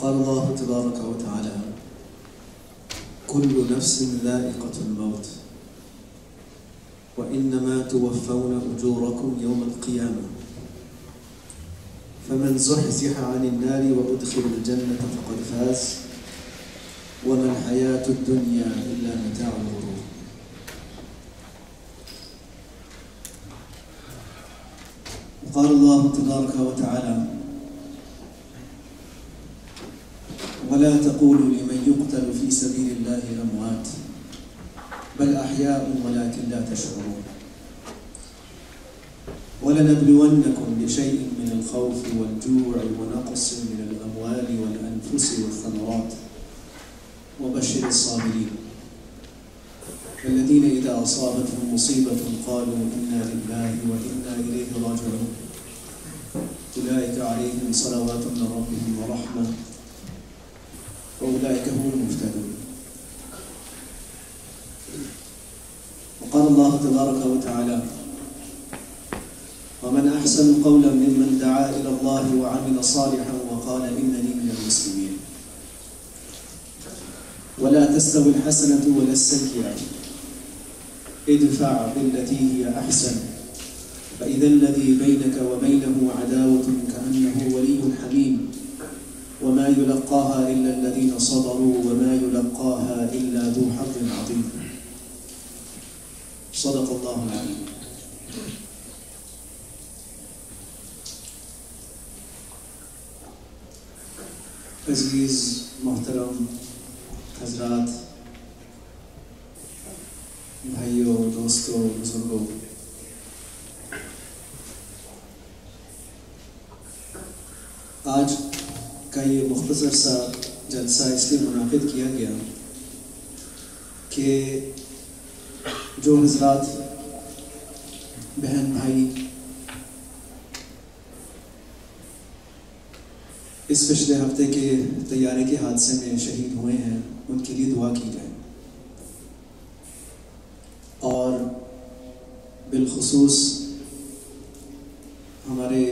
قال الله تبارك وتعالى: كل نفس ذائقة الموت وإنما توفون أجوركم يوم القيامة فمن زحزح عن النار وأدخل الجنة فقد فاز وما الحياة الدنيا إلا متاع الغرور. قال الله تبارك وتعالى: ولا تقولوا لمن يقتل في سبيل الله أموات بل أحياء ولكن لا تشعرون. ولنبلونكم بشيء من الخوف والجوع ونقص من الأموال والأنفس والثمرات وبشر الصابرين الذين إذا أصابتهم مصيبة قالوا إنا لله وإنا إليه راجعون أولئك عليهم صلوات من ربهم ورحمة وأولئك هم المهتدون. وقال الله تبارك وتعالى: ومن أحسن قولا ممن دعا إلى الله وعمل صالحا وقال إنني من المسلمين. ولا تستوي الحسنة ولا السيئة ادفع بالتي هي أحسن فإذا الذي بينك وبينه عداوة كأنه ولي حميم وما يلقاها إلا الذين صبروا وما يلقاها إلا ذو حظ عظيم. اللہ علیہ. عزیز محترم حضرات، بھائیوں، دوستوں، بزرگوں، آج کا یہ مختصر سا جلسہ اس لیے منعقد کیا گیا کہ جو حضرات بہن بھائی اس پچھلے ہفتے کے طیارے کے حادثے میں شہید ہوئے ہیں ان کے لیے دعا کی جائے، اور بالخصوص ہمارے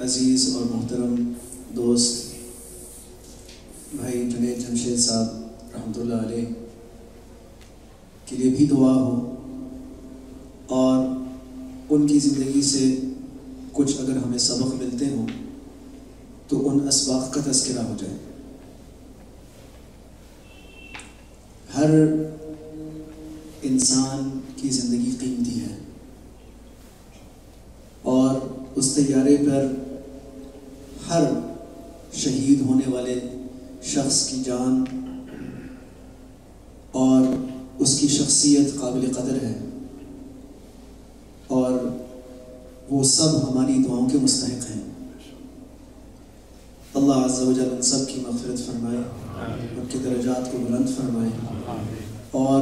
عزیز اور محترم دوست بھائی جنید جمشید صاحب رحمۃ اللہ علیہ کے لیے بھی دعا ہو، اور ان کی زندگی سے کچھ اگر ہمیں سبق ملتے ہوں تو ان اسباق کا تذکرہ ہو جائے. ہر انسان کی زندگی قیمتی ہے، اور اس طیارے پر ہر شہید ہونے والے شخص کی جان اور اس کی شخصیت قابل قدر ہے، اور وہ سب ہماری دعاؤں کے مستحق ہیں. اللہ عز و جل ان سب کی مغفرت فرمائے، ان کے درجات کو بلند فرمائے، اور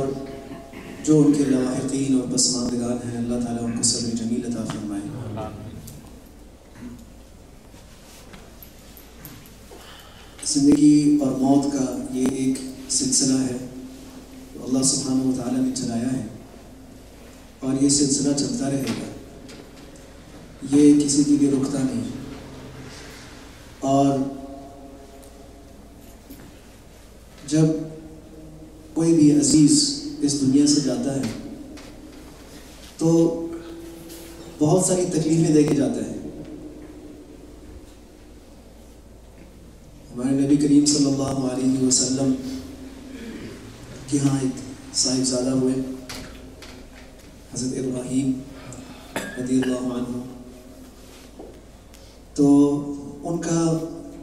جو ان کے لاحقین اور پسماندگان ہیں اللہ تعالیٰ ان کو صبر جمیل عطا فرمائے. زندگی اور موت کا یہ ایک سلسلہ ہے جو اللہ سبحانہ و تعالیٰ نے چلایا ہے، اور یہ سلسلہ چلتا رہے گا، یہ کسی کے لیے رکتا نہیں. اور جب کوئی بھی عزیز اس دنیا سے جاتا ہے تو بہت ساری تکلیفیں دے کے جاتا ہے. ہمارے نبی کریم صلی اللہ علیہ وسلم کے ہاں ایک صاحبزادہ ہوئے حضرت ابراہیم رضی اللہ عنہ، تو ان کا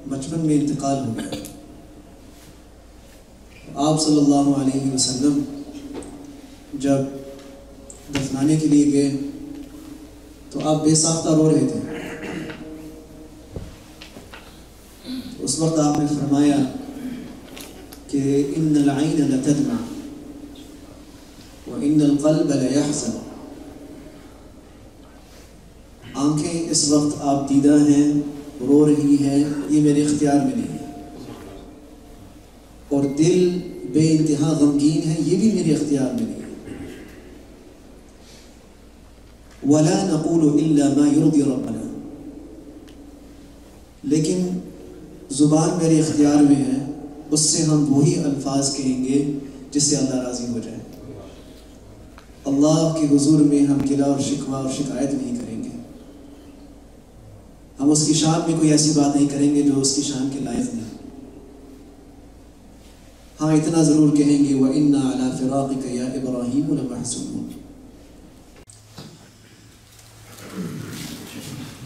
بچپن میں انتقال ہو گیا. آپ صلی اللہ علیہ وسلم جب دفنانے کے لیے گئے تو آپ بے ساختہ رو رہے تھے. اس وقت آپ نے فرمایا کہ ان العین لتدمع وان القلب لیحزن. آنکھیں اس وقت آپ دیدہ ہیں، رو رہی ہیں، یہ میرے اختیار میں نہیں ہے، اور دل بے انتہا غمگین ہے، یہ بھی میرے اختیار میں نہیں ہے. وَلَا نَقُولُ إِلَّا مَا يُرْضِي رَبَّنَا، لیکن زبان میرے اختیار میں ہے، اس سے ہم وہی الفاظ کہیں گے جس سے اللہ راضی ہو جائے. اللہ کے حضور میں ہم گلہ اور شکوہ اور شکایت نہیں کریں گے، ہم اس کی شان میں کوئی ایسی بات نہیں کریں گے جو اس کی شان کے لائق نہیں. ہاں اتنا ضرور کہیں گے وَإِنَّا عَلَى فِرَاقِكَ يَا إِبْرَاهِيمُ لَمَحْزُونُونَ.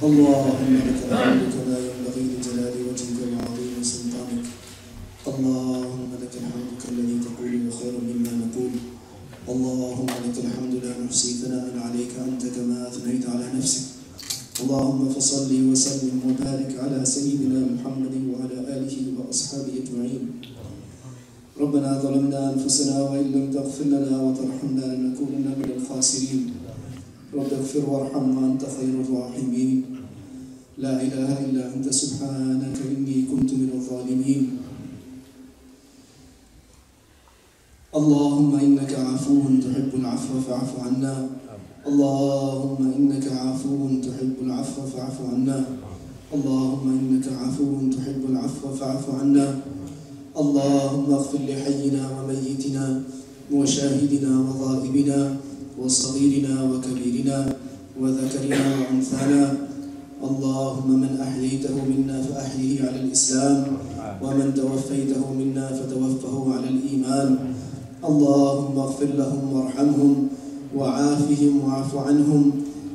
اللهم لك الحمد كما ينبغي لجلال وجهك وعظيم سلطانك. اللهم لك الحمد كالذي تقول خيرا مما نقول. اللهم لك الحمد لا نحصي ثناء عليك أنت كما أثنيت على نفسك. اللهم فصل وسلم وبارك على سيدنا محمد وعلى آله وأصحابه أجمعين. ربنا ظلمنا أنفسنا وإن لم تغفر لنا وترحمنا لنكونن من الخاسرين. رب اغفر وارحم وأنت خير الراحمين. لا إله إلا أنت سبحانك إني كنت من الظالمين. اللهم إنك عفو تحب العفو فاعف عنا. اللهم إنك عفو تحب العفو فاعف عنا. اللهم إنك عفو تحب العفو فاعف عنا. اللهم اغفر لحينا وميتنا وشاهدنا وغائبنا وصغيرنا وكبيرنا وذكرنا وأنثانا. اللهم من أحييته منا فأحيه على الإسلام، ومن توفيته منا فتوفه على الإيمان. اللهم اغفر لهم وارحمهم وعافهم واعف عنهم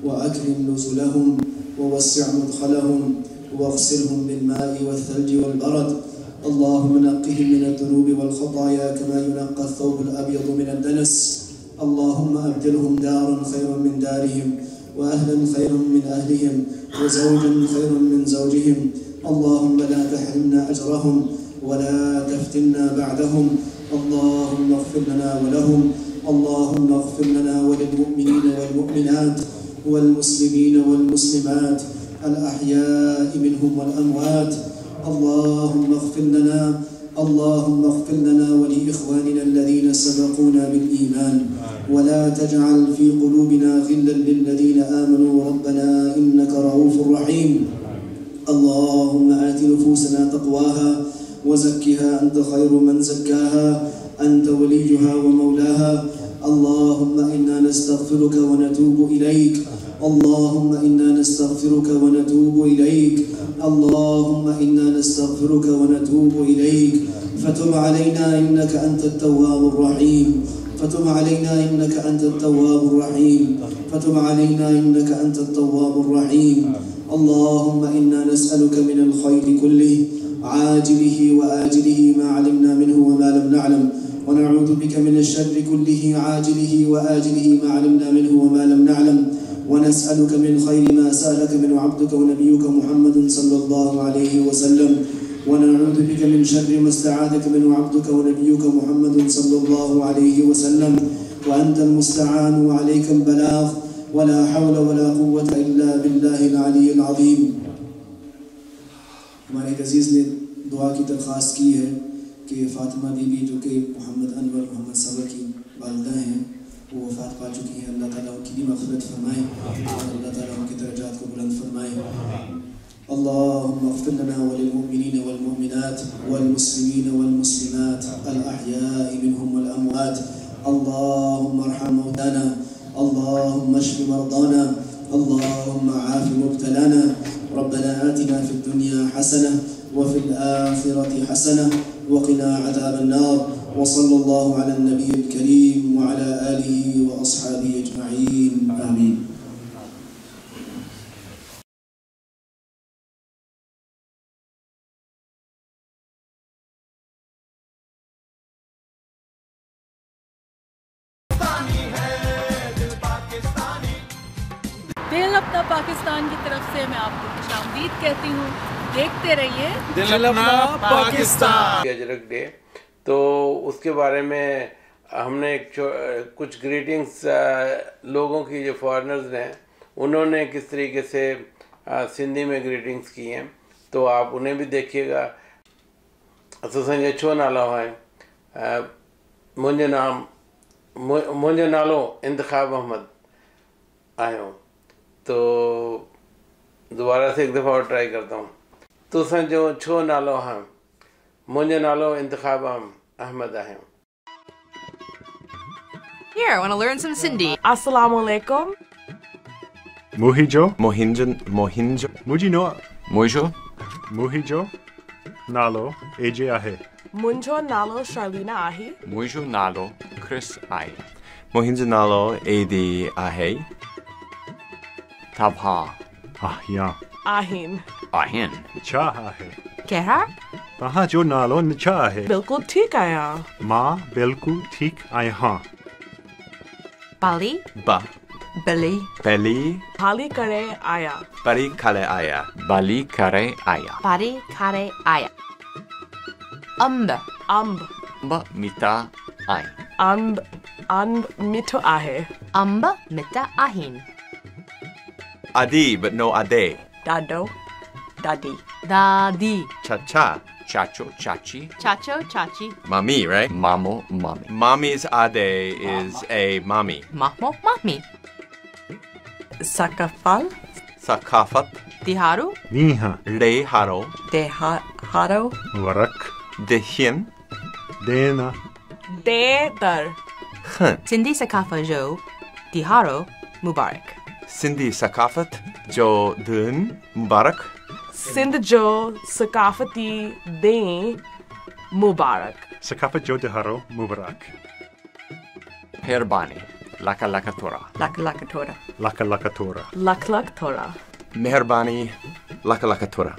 وأكرم نزلهم ووسع مدخلهم واغسلهم بالماء والثلج والبرد. اللهم نقهم من الذنوب والخطايا كما ينقى الثوب الأبيض من الدنس. اللهم أبدلهم دارا خيرا من دارهم وأهلا خيرا من أهلهم وزوجا خيرا من زوجهم. اللهم لا تحرمنا أجرهم ولا تفتنا بعدهم. اللهم اغفر لنا ولهم. اللهم اغفر لنا وللمؤمنين والمؤمنات والمسلمين والمسلمات الأحياء منهم والأموات. اللهم اغفر لنا. اللهم اغفر لنا ولإخواننا الذين سبقونا بالإيمان ولا تجعل في قلوبنا غلا للذين آمنوا ربنا إنك رؤوف رحيم. اللهم آت نفوسنا تقواها وزكها أنت خير من زكاها أنت وليها ومولاها. اللهم إنا نستغفرك ونتوب إليك. اللهم إنا نستغفرك ونتوب إليك. اللهم إنا نستغفرك ونتوب إليك. فتب علينا إنك أنت التواب الرحيم. فتب علينا إنك أنت التواب الرحيم. فتب علينا إنك أنت التواب الرحيم. اللهم إنا نسألك من الخير كله عاجله وآجله ما علمنا منه وما لم نعلم ونعوذ بك من الشر كله عاجله وآجله ما علمنا منه وما لم نعلم ونسألك من خير ما سألك من عبدك ونبيك محمد صلى الله عليه وسلم ونعوذ بك من شر ما استعاذك من عبدك ونبيك محمد صلى الله عليه وسلم وأنت المستعان وعليك البلاغ ولا حول ولا قوة إلا بالله العلي العظيم. ہمارے ایک عزیز نے دعا کی درخواست کی ہے کہ فاطمہ بی بی جو کہ محمد انور محمد صبر کی والدہ ہیں وہ وفات پا چکی ہیں. اللہ تعالیٰ ان کی بھی مغفرت فرمائے اور اللہ تعالیٰ ان کی درجات کو بلند فرمائے. اللهم اغفر لنا وللمؤمنين والمؤمنات والمسلمين والمسلمات الأحياء منهم والأموات. اللهم ارحم موتانا. اللهم اشف مرضانا. اللهم عاف مبتلانا. ربنا آتنا في الدنيا حسنة وفي الآخرة حسنة وقنا عذاب النار. وصلى الله على النبي الكريم وعلى آله وأصحابه أجمعين. آمين. دل اپنا پاکستان کی طرف سے میں آپ کو خوش آمدید کہتی ہوں. دیکھتے رہیے دل اپنا پاکستان. اجرک ڈے تو اس کے بارے میں ہم نے کچھ گریٹنگز لوگوں کی جو فارنرز ہیں انہوں نے کس طریقے سے سندھی میں گریٹنگز کی ہیں تو آپ انہیں بھی دیکھیے گا. اساں جو چھو نالو ہے منجو نالو انتخاب احمد آئے تو دوبارہ سے ایک دفعہ اور ٹرائی کرتا ہوں. تو جو چھو نالو ہاں منجو نالو انتخاب احمد آئے. Here, I want to learn some Sindhi. Assalamu alaikum. Muhijo. Mohinjo. Mujino. Mojo. Muhijo. Nalo. AJ ahe. Munjo nalo Charlina ahi. Mojo nalo Chris ai. Mohinjo nalo AD ahe. Tabha. Ahya. Ahin. Ahin. Cha ahe. Kehra? Taha jo nalo nicha ahe. Bilkul theek aaya. Ma bilkul theek aaye. Bali? Ba. Bali? Bali. Hali kare aaya. Bali kare aya. Bali kare aya. Bari kare aya. Amb. Amb. Ba mita ai. Amb mito ahe. Amb mita ahin. Adi but no ade. Dado. Dadi. Dadi. Cha-cha. Chacho, chachi. Chacho, chachi. Mami, right? Mamo, mommy. Mommy's ade is a mommy. Mahmo, mahmi. Sakafal. Sakafat. Tiharu. Niha. Reharo. Deharo. Warak. Dehin. Dena. Dedar. Sindhi Sakafa Jo. Tiharu. Mubarak. Sindhi Sakafat. Jo Dun. Mubarak. Sindh jo Sakafati Dein Mubarak. Sakafat jo deharo Mubarak. Herbani. Laka Laka Tora. Laka Laka Tora. Laka Laka Tora. Lak Lak Tora. Meherbani Laka Laka Tora.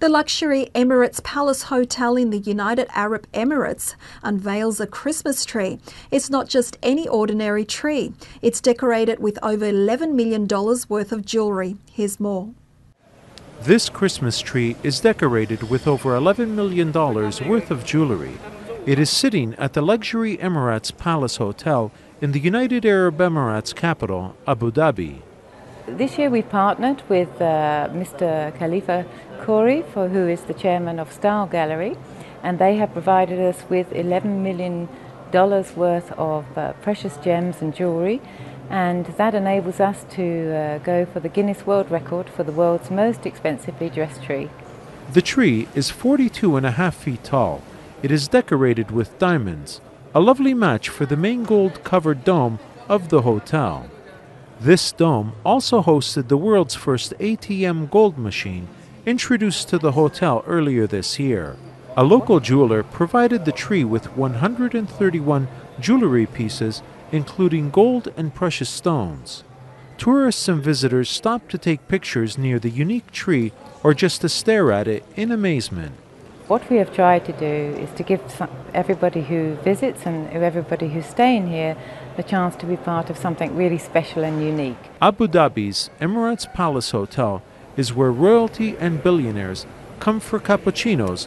The luxury Emirates Palace Hotel in the United Arab Emirates unveils a Christmas tree. It's not just any ordinary tree. It's decorated with over $11 million worth of jewellery. Here's more. This Christmas tree is decorated with over $11 million worth of jewelry. It is sitting at the luxury Emirates Palace Hotel in the United Arab Emirates capital, Abu Dhabi. This year we partnered with Mr. Khalifa Khoury, who is the chairman of Style Gallery, and they have provided us with $11 million worth of precious gems and jewellery, and that enables us to go for the Guinness World Record for the world's most expensively dressed tree. The tree is 42.5 feet tall. It is decorated with diamonds, a lovely match for the main gold-covered dome of the hotel. This dome also hosted the world's first ATM gold machine, introduced to the hotel earlier this year. A local jeweler provided the tree with 131 jewelry pieces, including gold and precious stones. Tourists and visitors stop to take pictures near the unique tree or just to stare at it in amazement. What we have tried to do is to give everybody who visits and everybody who's staying here the chance to be part of something really special and unique. Abu Dhabi's Emirates Palace Hotel is where royalty and billionaires come for cappuccinos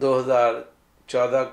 2014